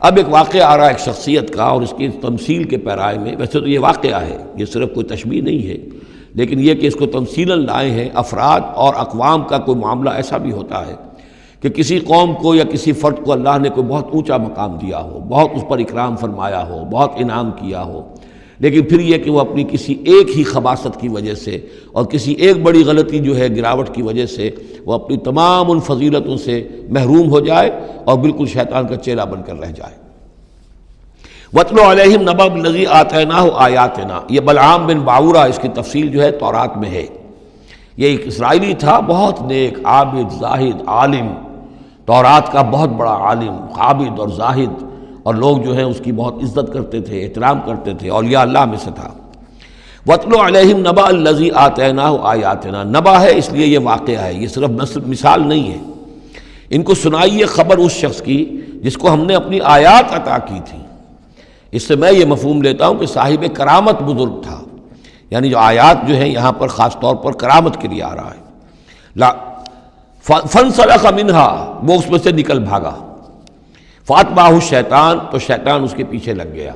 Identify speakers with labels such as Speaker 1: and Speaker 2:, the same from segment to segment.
Speaker 1: اب ایک واقعہ آ رہا ہے ایک شخصیت کا، اور اس کی تمثیل کے پیرائے میں، ویسے تو یہ واقعہ ہے، یہ صرف کوئی تشبیہ نہیں ہے، لیکن یہ کہ اس کو تمثیلاً لائے ہیں۔ افراد اور اقوام کا کوئی معاملہ ایسا بھی ہوتا ہے کہ کسی قوم کو یا کسی فرد کو اللہ نے کوئی بہت اونچا مقام دیا ہو، بہت اس پر اکرام فرمایا ہو، بہت انعام کیا ہو، لیکن پھر یہ کہ وہ اپنی کسی ایک ہی خباثت کی وجہ سے اور کسی ایک بڑی غلطی جو ہے گراوٹ کی وجہ سے وہ اپنی تمام ان فضیلتوں سے محروم ہو جائے اور بالکل شیطان کا چیلا بن کر رہ جائے۔ وَاتْلُ عَلَيْهِمْ نَبَأَ الَّذِي آتَيْنَاهُ آيَاتِنَا، یہ بلعام بن باورہ، اس کی تفصیل جو ہے تورات میں ہے۔ یہ ایک اسرائیلی تھا، بہت نیک، عابد، زاہد، عالم، تورات کا بہت بڑا عالم، عابد اور زاہد، اور لوگ جو ہیں اس کی بہت عزت کرتے تھے، احترام کرتے تھے، اولیاء اللہ میں سے تھا۔ وَاتْلُ عَلَيْهِمْ نَبَأَ الَّذِي آتَيْنَاهُ آيَاتِنَا، نبا ہے اس لیے یہ واقعہ ہے، یہ صرف مثال نہیں ہے۔ ان کو سنائیے خبر اس شخص کی جس کو ہم نے اپنی آیات عطا کی تھی۔ اس سے میں یہ مفہوم لیتا ہوں کہ صاحب کرامت بزرگ تھا، یعنی جو آیات جو ہیں یہاں پر خاص طور پر کرامت کے لیے آ رہا ہے۔ فَانْسَلَخَ مِنْهَا، وہ اس میں سے نکل بھاگا۔ فَأَتْبَعَهُ الشَّيْطَانُ، تو شیطان اس کے پیچھے لگ گیا۔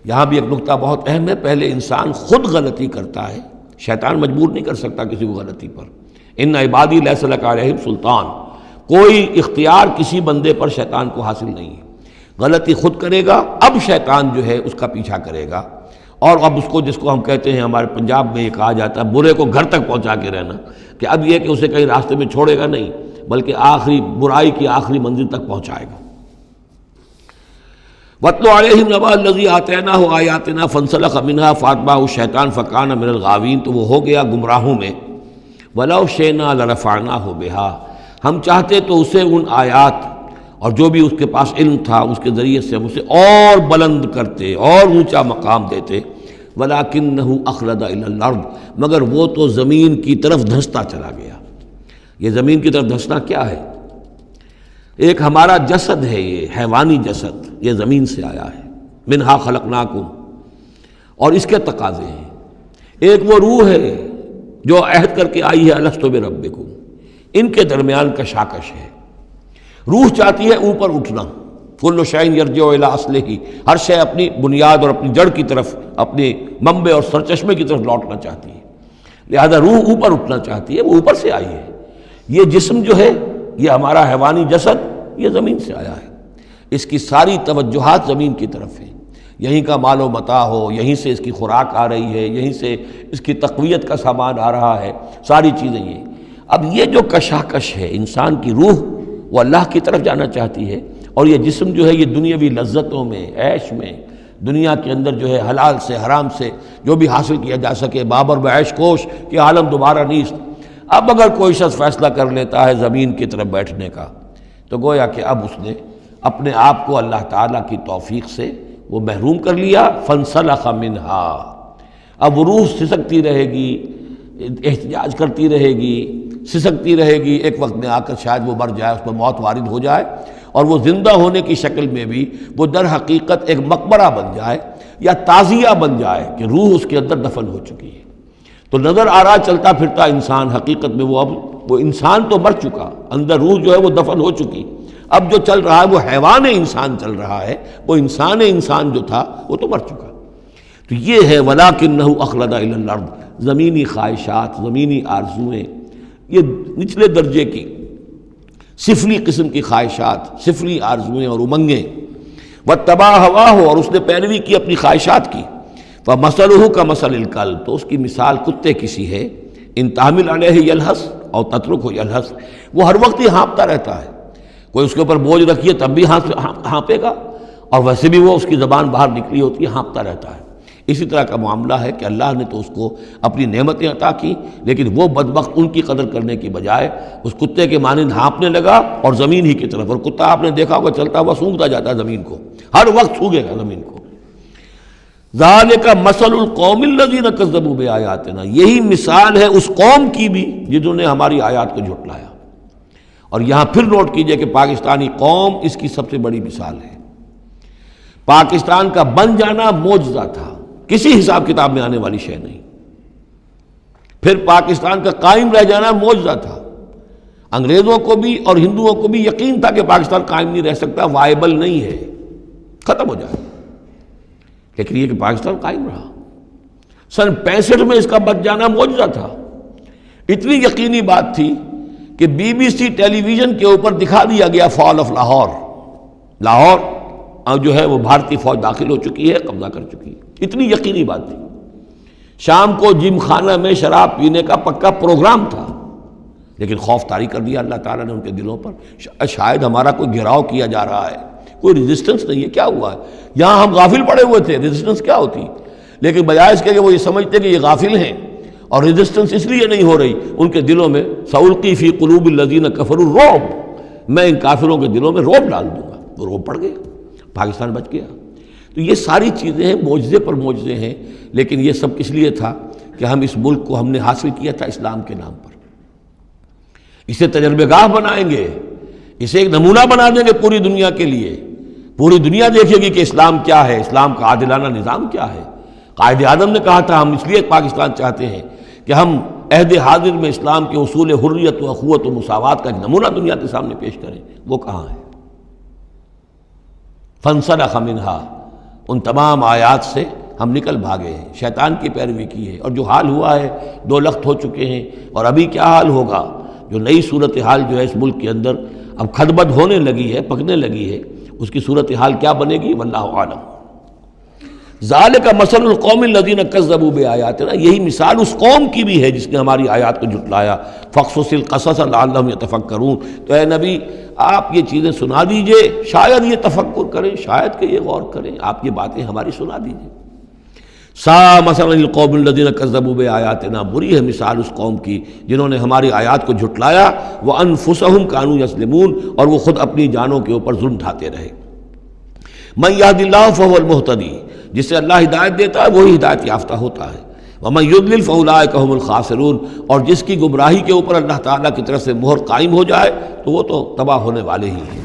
Speaker 1: یہاں بھی ایک نکتہ بہت اہم ہے، پہلے انسان خود غلطی کرتا ہے، شیطان مجبور نہیں کر سکتا کسی کو غلطی پر۔ اِنَّ عِبَادِي لَيْسَ لَكَ عَلَيْهِمْ سُلْطَانٌ، کوئی اختیار کسی بندے پر شیطان کو حاصل نہیں ہے۔ غلطی خود کرے گا، اب شیطان جو ہے اس کا پیچھا کرے گا، اور اب اس کو، جس کو ہم کہتے ہیں ہمارے پنجاب میں یہ کہا جاتا ہے برے کو گھر تک پہنچا کے رہنا، کہ اب یہ کہ اسے کہیں راستے میں چھوڑے گا نہیں، بلکہ آخری برائی کی آخری منزل تک پہنچائے گا۔ وَاتْلُ عَلَيْهِمْ نَبَأَ الَّذِي آتَيْنَاهُ آيَاتِنَا فَانْسَلَخَ مِنْهَا فَأَتْبَعَهُ الشَّيْطَانُ فَكَانَ مِنَ الْغَاوِينَ، تو وہ ہو گیا گمراہوں میں۔ وَلَوْ شِئْنَا لَرَفَعْنَاهُ بِهَا، ہم چاہتے تو اسے ان آیات اور جو بھی اس کے پاس علم تھا اس کے ذریعے سے ہم اسے اور بلند کرتے اور اونچا مقام دیتے۔ وَلَكِنَّهُ أَخْلَدَ إِلَى الْأَرْضِ، مگر وہ تو زمین کی طرف دھنستا چلا گیا۔ یہ زمین کی طرف دھنسنا کیا ہے؟ ایک ہمارا جسد ہے، یہ حیوانی جسد، یہ زمین سے آیا ہے، منہا خلقناکم، اور اس کے تقاضے ہیں۔ ایک وہ روح ہے جو عہد کر کے آئی ہے الستو بربکم، ان کے درمیان کشاکش ہے۔ روح چاہتی ہے اوپر اٹھنا، کل شیء یرجع الی اصلہ، ہر شے اپنی بنیاد اور اپنی جڑ کی طرف، اپنے منبع اور سرچشمے کی طرف لوٹنا چاہتی ہے، لہذا روح اوپر اٹھنا چاہتی ہے، وہ اوپر سے آئی ہے۔ یہ جسم جو ہے، یہ ہمارا حیوانی جسد، یہ زمین سے آیا ہے، اس کی ساری توجہات زمین کی طرف ہیں، یہیں کا مال و متاع ہو، یہیں سے اس کی خوراک آ رہی ہے، یہیں سے اس کی تقویت کا سامان آ رہا ہے، ساری چیزیں یہ۔ اب یہ جو کشاکش ہے، انسان کی روح وہ اللہ کی طرف جانا چاہتی ہے، اور یہ جسم جو ہے یہ دنیاوی لذتوں میں، عیش میں، دنیا کے اندر جو ہے حلال سے حرام سے جو بھی حاصل کیا جا سکے، بابر بعیش کوش کہ عالم دوبارہ نیست۔ اب اگر کوئی شخص فیصلہ کر لیتا ہے زمین کی طرف بیٹھنے کا، تو گویا کہ اب اس نے اپنے آپ کو اللہ تعالیٰ کی توفیق سے وہ محروم کر لیا۔ فَانْسَلَخَ مِنْهَا، اب وہ روح سسکتی رہے گی، احتجاج کرتی رہے گی، سسکتی رہے گی، ایک وقت میں آ کر شاید وہ مر جائے، اس پر موت وارد ہو جائے، اور وہ زندہ ہونے کی شکل میں بھی وہ در حقیقت ایک مقبرہ بن جائے یا تعزیہ بن جائے کہ روح اس کے اندر دفن ہو چکی ہے۔ تو نظر آ رہا چلتا پھرتا انسان، حقیقت میں وہ انسان تو مر چکا، اندر روح جو ہے وہ دفن ہو چکی، اب جو چل رہا ہے وہ حیوان انسان چل رہا ہے، وہ انسان جو تھا وہ تو مر چکا۔ تو یہ ہے وَلَكِنَّهُ أَخْلَدَ إِلَى الْأَرْضِ، زمینی خواہشات، زمینی آرزوئیں، یہ نچلے درجے کی سفلی قسم کی خواہشات، سفلی آرزوئیں اور امنگیں، وَاتَّبَعَ هَوَاهُ، اور اس نے پیروی کی اپنی خواہشات کی۔ فَمَثَلُهُ كَمَثَلِ الْكَلْبِ، تو اس کی مثال کتے کسی ہے، ان تحمل علیہ یلہث او تترکہ یلہث، وہ ہر وقت ہی ہانپتا رہتا ہے، کوئی اس کے اوپر بوجھ رکھیے تب بھی ہانپے گا، اور ویسے بھی وہ اس کی زبان باہر نکلی ہوتی ہے، ہانپتا رہتا ہے۔ اسی طرح کا معاملہ ہے کہ اللہ نے تو اس کو اپنی نعمتیں عطا کی، لیکن وہ بدبخت ان کی قدر کرنے کی بجائے اس کتے کے مانند ہانپنے لگا اور زمین ہی کی طرف، اور کتا آپ نے دیکھا ہوگا چلتا ہوا سونگتا جاتا ہے زمین کو، ہر وقت سونگے گا زمین کو۔ ذالک مثل القوم الذین کذبوا بآیاتنا، یہی مثال ہے اس قوم کی بھی جنہوں نے ہماری آیات کو جھٹلایا۔ اور یہاں پھر نوٹ کیجئے کہ پاکستانی قوم اس کی سب سے بڑی مثال ہے۔ پاکستان کا بن جانا معجزہ تھا، کسی حساب کتاب میں آنے والی شے نہیں۔ پھر پاکستان کا قائم رہ جانا معجزہ تھا، انگریزوں کو بھی اور ہندوؤں کو بھی یقین تھا کہ پاکستان قائم نہیں رہ سکتا، وائبل نہیں ہے، ختم ہو جائے. لیکن یہ کہ پاکستان قائم رہا. سن 65 میں اس کا بچ جانا معجزہ تھا. اتنی یقینی بات تھی کہ BBC ٹیلی ویژن کے اوپر دکھا دیا گیا فال آف لاہور. لاہور جو ہے وہ بھارتی فوج داخل ہو چکی ہے, قبضہ کر چکی ہے. اتنی یقینی بات تھی. شام کو جم خانہ میں شراب پینے کا پکا پروگرام تھا, لیکن خوف طاری کر دیا اللہ تعالیٰ نے ان کے دلوں پر. شاید ہمارا کوئی گھراؤ کیا جا رہا ہے, کوئی ریزسٹنس نہیں ہے, کیا ہوا ہے یہاں. ہم غافل پڑے ہوئے تھے, ریزسٹنس کیا ہوتی, لیکن بجائے اس کے کہ وہ یہ سمجھتے کہ یہ غافل ہیں اور ریزسٹنس اس لیے نہیں ہو رہی, ان کے دلوں میں سألقی فی قلوب الذین کفروا الرعب, میں ان کافروں کے دلوں میں رعب ڈال دوں گا. وہ رعب پڑ گیا, پاکستان بچ گیا. تو یہ ساری چیزیں ہیں, معجزے پر معجزے ہیں. لیکن یہ سب کس لیے تھا کہ ہم اس ملک کو ہم نے حاصل کیا تھا اسلام کے نام پر. اسے تجربہ گاہ بنائیں گے, اسے ایک نمونہ بنا دیں گے پوری دنیا کے لیے. پوری دنیا دیکھے گی کہ اسلام کیا ہے, اسلام کا عادلانہ نظام کیا ہے. قائد اعظم نے کہا تھا ہم اس لیے پاکستان چاہتے ہیں کہ ہم عہد حاضر میں اسلام کے اصول حریت و اخوت و مساوات کا ایک نمونہ دنیا کے سامنے پیش کریں. وہ کہاں ہے؟ فانسلخ منہا, ان تمام آیات سے ہم نکل بھاگے ہیں, شیطان کی پیروی کی ہے. اور جو حال ہوا ہے, 2 لخت ہو چکے ہیں, اور ابھی کیا حال ہوگا. جو نئی صورتحال جو ہے اس ملک کے اندر اب کھدبد ہونے لگی ہے, پکنے لگی ہے, اس کی صورتحال کیا بنے گی واللہ عالم. ذالک مثل القوم الذین کذبوا بآیاتنا, یہی مثال اس قوم کی بھی ہے جس نے ہماری آیات کو جھٹلایا. فاقصص القصص لعلہم یتفکرون, تو اے نبی آپ یہ چیزیں سنا دیجئے, شاید یہ تفکر کریں, شاید کہ یہ غور کریں, آپ یہ باتیں ہماری سنا دیجئے. سا مثلا القوم الذین کذبوا بآیاتنا, بری ہے مثال اس قوم کی جنہوں نے ہماری آیات کو جھٹلایا. وانفسہم کانوا یظلمون, اور وہ خود اپنی جانوں کے اوپر ظلم ڈھاتے رہے. من یہد اللہ فہو المہتدی, جسے اللہ ہدایت دیتا ہے وہی ہدایت یافتہ ہوتا ہے. ومن یضلل فاولئک هم الخاسرون, اور جس کی گمراہی کے اوپر اللہ تعالیٰ کی طرف سے مہر قائم ہو جائے تو وہ تو تباہ ہونے والے ہی ہیں.